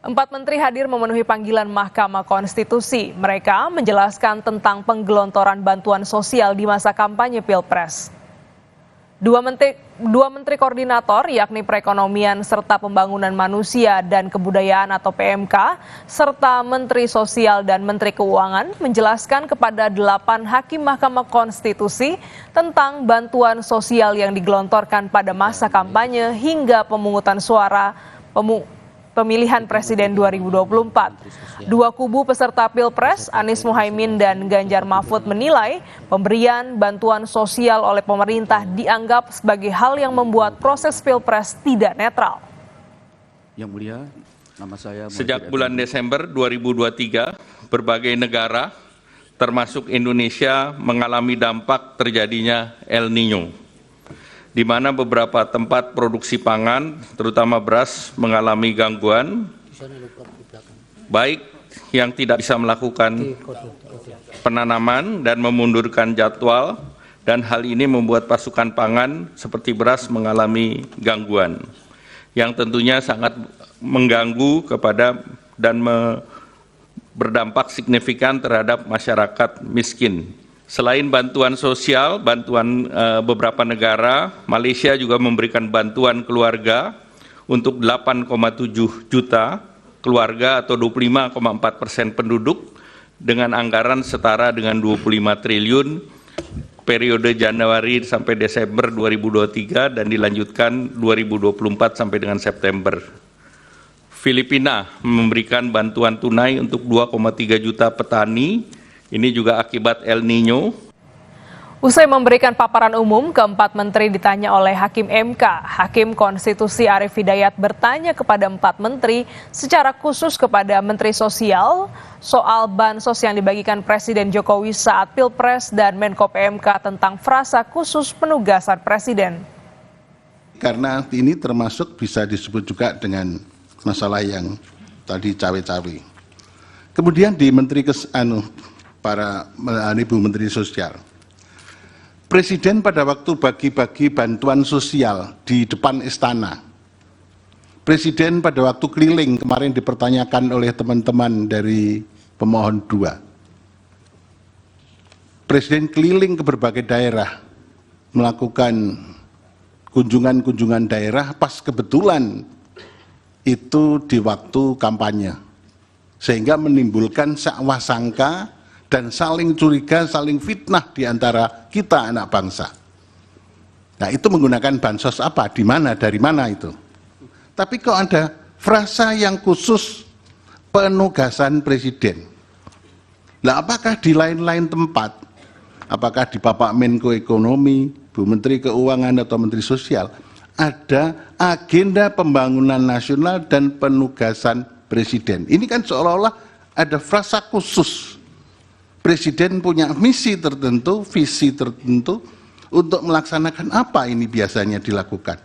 Empat menteri hadir memenuhi panggilan Mahkamah Konstitusi. Mereka menjelaskan tentang penggelontoran bantuan sosial di masa kampanye Pilpres. Dua menteri koordinator, yakni Perekonomian serta Pembangunan Manusia dan Kebudayaan atau PMK, serta Menteri Sosial dan Menteri Keuangan menjelaskan kepada 8 hakim Mahkamah Konstitusi tentang bantuan sosial yang digelontorkan pada masa kampanye hingga pemungutan suara pemilihan Presiden 2024. Dua kubu peserta Pilpres, Anies Muhaimin dan Ganjar Mahfud menilai pemberian bantuan sosial oleh pemerintah dianggap sebagai hal yang membuat proses Pilpres tidak netral. Yang Mulia, nama saya Sejak bulan Desember 2023, berbagai negara termasuk Indonesia mengalami dampak terjadinya El Niño, di mana beberapa tempat produksi pangan, terutama beras, mengalami gangguan, baik yang tidak bisa melakukan penanaman dan memundurkan jadwal, dan hal ini membuat pasokan pangan seperti beras mengalami gangguan, yang tentunya sangat mengganggu kepada dan berdampak signifikan terhadap masyarakat miskin. Selain bantuan sosial, bantuan beberapa negara, Malaysia juga memberikan bantuan keluarga untuk 8,7 juta keluarga atau 25,4% penduduk dengan anggaran setara dengan 25 triliun periode Januari sampai Desember 2023 dan dilanjutkan 2024 sampai dengan September. Filipina memberikan bantuan tunai untuk 2,3 juta petani. Ini juga akibat El Niño. Usai memberikan paparan umum, keempat menteri ditanya oleh Hakim MK. Hakim Konstitusi Arief Hidayat bertanya kepada empat menteri, secara khusus kepada Menteri Sosial, soal bansos yang dibagikan Presiden Jokowi saat Pilpres dan Menko PMK tentang frasa khusus penugasan Presiden. Karena ini termasuk bisa disebut juga dengan masalah yang tadi cawe-cawe. Kemudian di Menteri para Ibu Menteri Sosial. Presiden pada waktu bagi-bagi bantuan sosial di depan istana. Presiden pada waktu keliling kemarin dipertanyakan oleh teman-teman dari pemohon 2. Presiden keliling ke berbagai daerah melakukan kunjungan-kunjungan daerah pas kebetulan itu di waktu kampanye. Sehingga menimbulkan sakwa sangka dan saling curiga, saling fitnah di antara kita anak bangsa. Nah, itu menggunakan bansos apa, di mana, dari mana itu. Tapi kok ada frasa yang khusus penugasan presiden. Nah, apakah di lain-lain tempat, apakah di Bapak Menko Ekonomi, Bu Menteri Keuangan atau Menteri Sosial, ada agenda pembangunan nasional dan penugasan presiden. Ini kan seolah-olah ada frasa khusus. Presiden punya misi tertentu, visi tertentu untuk melaksanakan apa ini biasanya dilakukan.